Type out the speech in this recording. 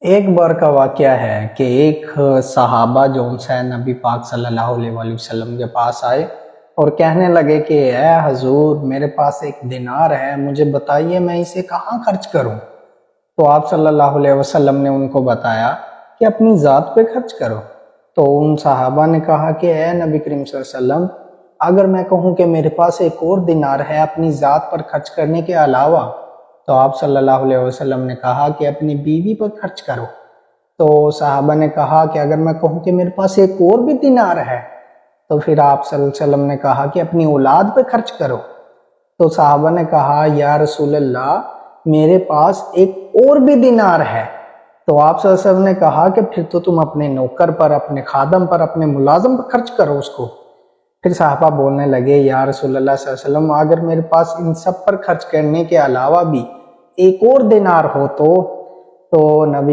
ایک بار کا واقعہ ہے کہ ایک صحابہ جو ان سے نبی پاک صلی اللہ علیہ وآلہ وسلم کے پاس آئے اور کہنے لگے کہ اے حضور میرے پاس ایک دینار ہے، مجھے بتائیے میں اسے کہاں خرچ کروں۔ تو آپ صلی اللہ علیہ وسلم نے ان کو بتایا کہ اپنی ذات پہ خرچ کرو۔ تو ان صحابہ نے کہا کہ اے نبی کریم صلی اللہ علیہ وسلم، اگر میں کہوں کہ میرے پاس ایک اور دینار ہے اپنی ذات پر خرچ کرنے کے علاوہ، تو آپ صلی اللہ علیہ وسلم نے کہا کہ اپنی بیوی پر خرچ کرو۔ تو صحابہ نے کہا کہ اگر میں کہوں کہ میرے پاس ایک اور بھی دینار ہے، تو پھر آپ صلی اللہ علیہ وسلم نے کہا کہ اپنی اولاد پہ خرچ کرو۔ تو صحابہ نے کہا یا رسول اللہ میرے پاس ایک اور بھی دینار ہے۔ تو آپ صلی اللہ علیہ وسلم نے کہا کہ پھر تو تم اپنے نوکر پر، اپنے خادم پر، اپنے ملازم پر خرچ کرو اس کو۔ پھر صحابہ بولنے لگے یا رسول اللہ صلی اللہ علیہ وسلم اگر میرے پاس ان سب پر خرچ کرنے کے علاوہ بھی ایک اور دینار ہو تو نبی